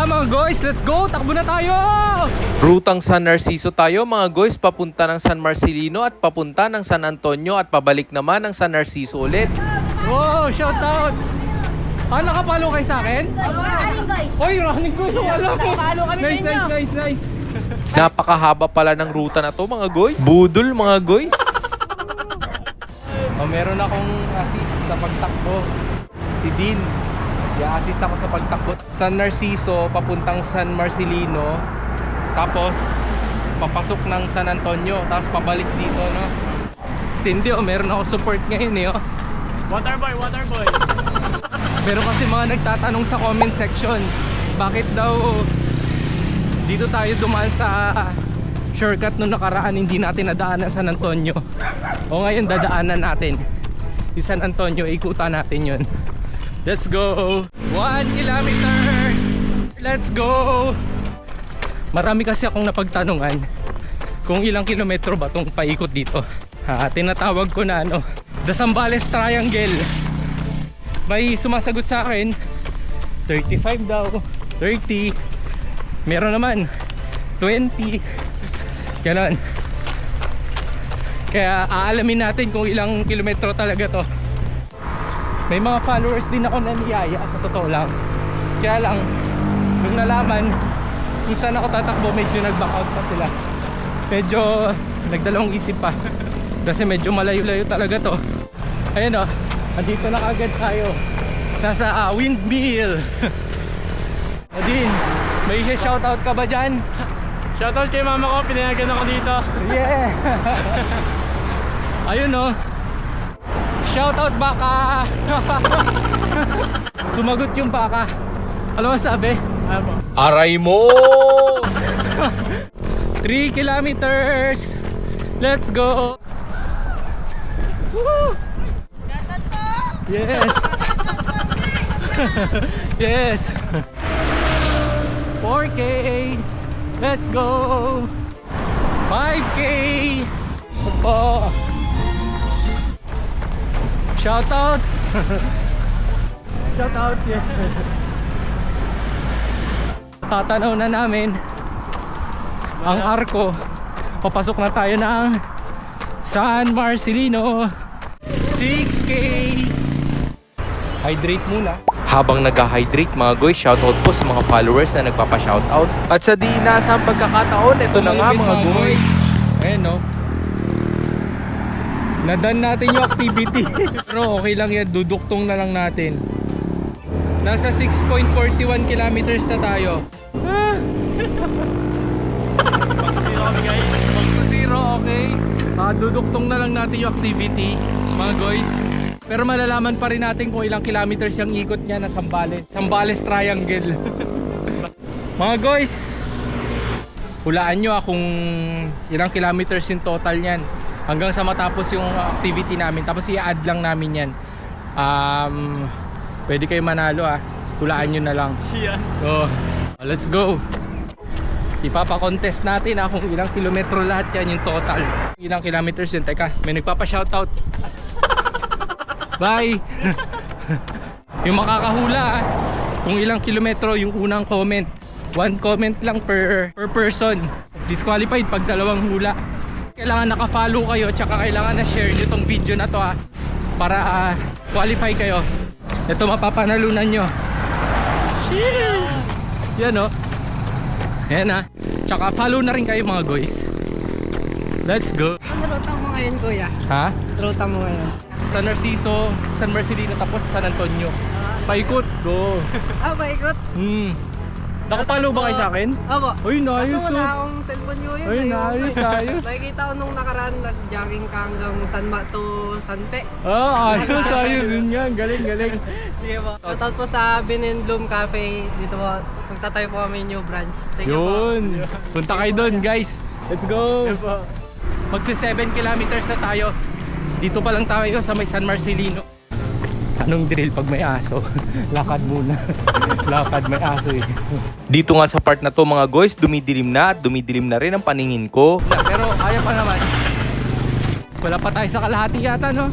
mga guys, let's go! Takbo na tayo! Rutang San Narciso tayo mga guys, papunta ng San Marcelino at papunta ng San Antonio at pabalik naman ng San Narciso ulit. Wow, shout out! Nakapalo kayo sa akin? Running guy. Oy, running ko yung alam mo. Nakapalo kami sa inyo. Nice. Napakahaba pala ng ruta na to mga guys. Budol mga guys. Meron akong assist sa pagtakbo. Si Dean. I-assist ako sa pagtakbo. San Narciso, papuntang San Marcelino. Tapos, papasok ng San Antonio. Tapos pabalik dito, no? Hindi, meron ako support ngayon, eh, oh. Waterboy. Meron kasi mga nagtatanong sa comment section, bakit daw dito tayo dumaan sa shortcut nung nakaraan, hindi natin nadaanan San Antonio. O ngayon dadaanan natin yung San Antonio, ikutan natin yun. Let's go! 1 kilometer! Let's go! Marami kasi akong napagtanungan kung ilang kilometro ba tong paikot dito. Tinatawag ko na The Zambales Triangle. May sumasagot sa akin 35 daw, 30, meron naman 20, ganon. Kaya aalamin natin kung ilang kilometro talaga to. May mga followers din ako na niyaya, sa totoo lang. Kaya lang nung nalaman kung saan ako tatakbo, medyo nag-back out pa sila. Medyo nagdalawang isip pa kasi medyo malayo-layo talaga to. Ayan o, andito na kagad tayo. Nasa windmill. Odin, may shoutout ka ba dyan? Shoutout kay mama ko, pinayagan ako dito. Yeah. Ayun o, shoutout baka. Sumagot yung baka. Alam mo sabi? Ano po? Aray mo! 3 kilometers. Let's go. Woo! Yes. Yes. 4K. Let's go. 5K. Opo. Shout out. Shout out, yes. Tatanaw na namin ang arko. Papasok na tayo ng San Marcelino. 6K. Hydrate muna. Habang nag-hydrate mga guys, shoutout po sa mga followers na nagpapa-shoutout. At sa di inaasahang pagkakataon, ito na nga mga guys. Ayan no. Nadan natin yung activity. Pero okay lang yan, duduktong na lang natin. Nasa 6.41 kilometers na tayo. Mag-zero kami guys. Zero, okay. Duduktong na lang natin yung activity, mga guys. Pero malalaman pa rin natin kung ilang kilometers yung ikot niya na Zambales Triangle. Mga guys, hulaan nyo kung ilang kilometers yung total niyan hanggang sa matapos yung activity namin. Tapos i-add lang namin yan. Pwede kayo manalo hulaan nyo na lang. Siya. So, let's go. Ipapa-contest natin kung ilang kilometro lahat yan yung total. Ilang kilometers yun. Teka, may nagpapa-shoutout. Bye. Yung makakahula kung ilang kilometro yung unang comment. 1 comment lang per person. Disqualified pag dalawang hula. Kailangan naka-follow kayo, tsaka kailangan na share nyo tong video na to para qualify kayo. Ito mapapanalunan nyo. Yan o. Yan Tsaka follow na rin kayo mga guys. Let's go. Ano ruta mo ngayon, kuya? Ha? Ruta mo ngayon? San Narciso, San Marcelino, tapos San Antonio. Paikot. Go. Paikot? Nakapalo ba kayo sa akin? Opo. Uy, nice. Kaso wala akong cellphone nyo yun. Uy, nice, ayos. Nakikita ko nung nakaraan, nag-jogging ka hanggang Sanpe. Ayos. Yun nga. Galing. Sige po. Shoutout po sa Binenblum Cafe. Dito po, magtatayo po kami new branch. Thank you po. Yun. Punta kayo doon, guys. Let's go. Magsi 7 kilometers na tayo. Dito pa lang tayo sa may San Marcelino. Anong drill pag may aso? Lakad muna. Lakad, may aso eh. Dito nga sa part na to mga guys, dumidilim na at dumidilim na rin ang paningin ko. Pero kaya pa naman. Wala pa tayo sa kalahati yata, no?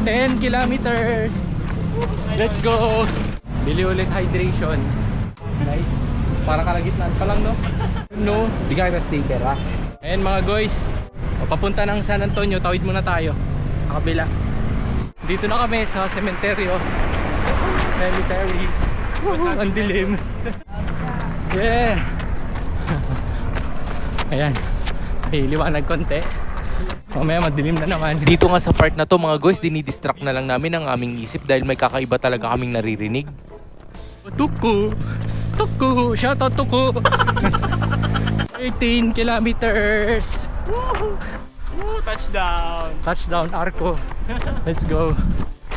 10 kilometers. Let's go. Bili ulit hydration. Nice. Para kalagitnaan pa lang, no? No, bigay ka sticker, ha? Ayan mga guys, papunta ng San Antonio, tawid muna tayo. Sa kabila. Dito na kami sa cemetery. Ang dilim. Yeah. Ayan. May liwanag konti. Mamaya madilim na naman. Dito nga sa part na to mga guys, dinidistract na lang namin ang aming isip dahil may kakaiba talaga kaming naririnig. Tuku! Tuku! Shoutout Tuku! 13 kilometers! Woo! Touchdown! Touchdown Arco. Let's go.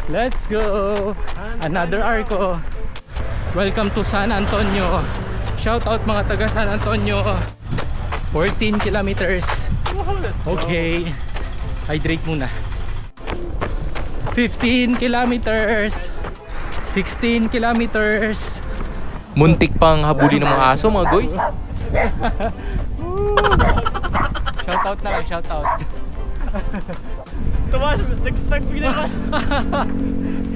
Let's go. Another Arco. Welcome to San Antonio. Shoutout mga taga San Antonio. 14 kilometers. Okay. Hydrate muna. 15 kilometers. 16 kilometers. Muntik pang habulin ng mga aso mga guys. Shoutout na lang, shoutout. Tumas, nag-stuck bigla naman.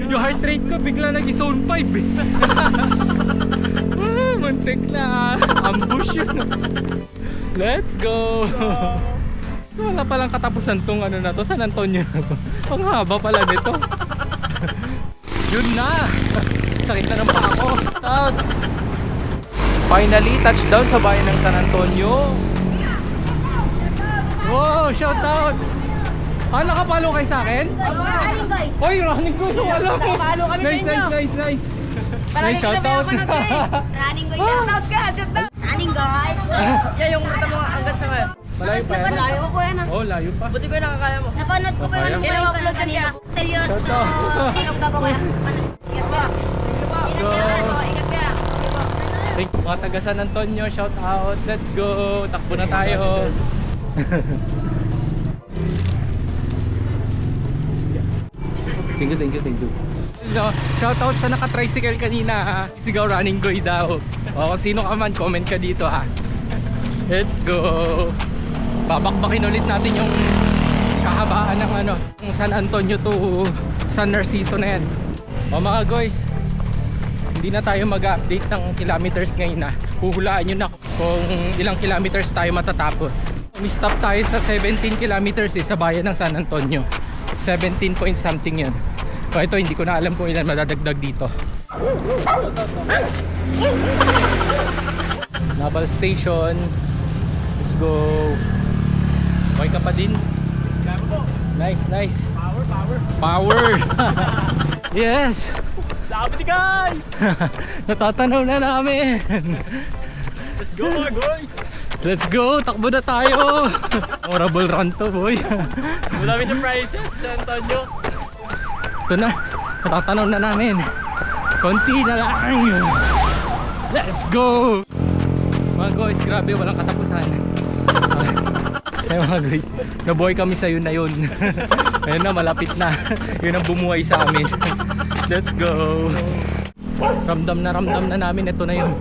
Yung heart rate ko bigla nag-zone 5 eh. Muntik na. Ambush yun. Let's go. Wala palang katapusan tong ano na to, San Antonio na to. Ang haba pala nito. Yun na. Sakit na ng paa ko. Out. Finally, touchdown sa bayan ng San Antonio. Wow, shout out. Nakapalo kayo sa akin? Running guy. Oy, running ko. Wala mo. Nakapalo kami sa Nice, inyo. nice. Nice, shout out. Running guy. Shout out ka, shout out. Running guy. Yan yung kita mo hanggang sa ngayon. Malayo pa yan. Malayo ko yan ah. Oh, layo pa. Buti ko yung nakakaya mo. Napanood ko pa yung Kaya? ano ko kanina. Stelios to. Ilong ka ba? Ingat ka. Ingat ka. Thank you mga taga San Antonio, shout out. Let's go. Takbo na tayo. Thank you. No, shout out sa naka-tricycle kanina ha. Sigaw running goy daw. O kung sino ka man, comment ka dito ha. Let's go. Babakbakin ulit natin yung kahabaan ng ano, yung San Antonio to San Narciso na yan. O mga guys, hindi na tayo mag-update ng kilometers ngayon na. Huhulaan nyo na kung ilang kilometers tayo matatapos. Umi-stop tayo sa 17 kilometers sa bayan ng San Antonio. 17 point something yun. So ito, hindi ko na alam kung ilan madadagdag dito. Naval Station. Let's go. Okay ka pa din? Nice. Power. Yes. Sabi guys! Natatanaw na namin. Let's go mga guys! Let's go, takbo na tayo. Memorable run to, boy. Maraming surprises sa San Antonio. Ito na, natatanaw na namin. Konti na lang. Let's go. Mga guys, grabe, walang katapusan. Ay mga guys, nabuhay kami sa yun na yun. Ayun na, malapit na. Yun ang bumuhay sa amin. Let's go. Ramdam na namin, ito na yun.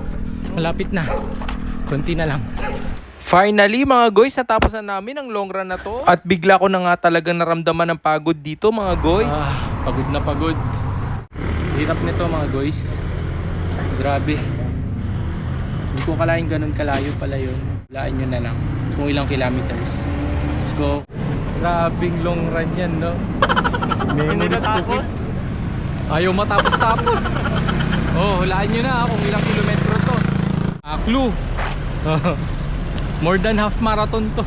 Malapit na. Konti na lang. Finally mga guys, natapos na namin ang long run na to. At bigla ko na nga talagang naramdaman ng pagod dito mga guys. Pagod na pagod. Hirap nito mga guys. Grabe. Hindi ko kalahin ganun kalayo pala yun. Hulaan nyo na lang kung ilang kilometers. Let's go. Grabing long run yan, no? Hindi natapos. Ayaw matapos-tapos. Oh, hulaan nyo na kung ilang kilometro to. Clue. More than half marathon to.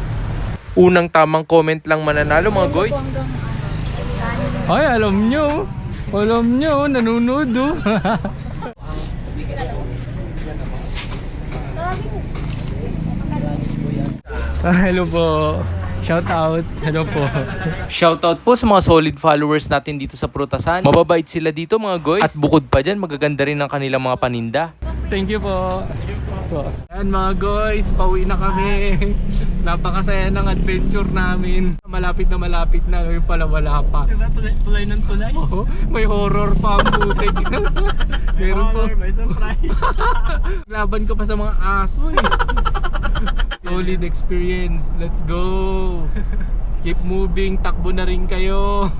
Unang tamang comment lang mananalo mga guys. Ay, alam nyo. Nanonood oh. Hello po. Shout out. Hello po. Shoutout po sa mga solid followers natin dito sa Prutasan. Mababait sila dito mga guys. At bukod pa dyan, magaganda rin ang kanilang mga paninda. Thank you po. Ayan mga guys, pauwi na kami. Napakasaya ng adventure namin. Malapit na, yung pala wala pa. Tulay ng tulay. Oh, may horror pa ang putik. Meron po. May surprise. Laban ko pa sa mga aso eh. Solid experience. Let's go. Keep moving. Takbo na rin kayo.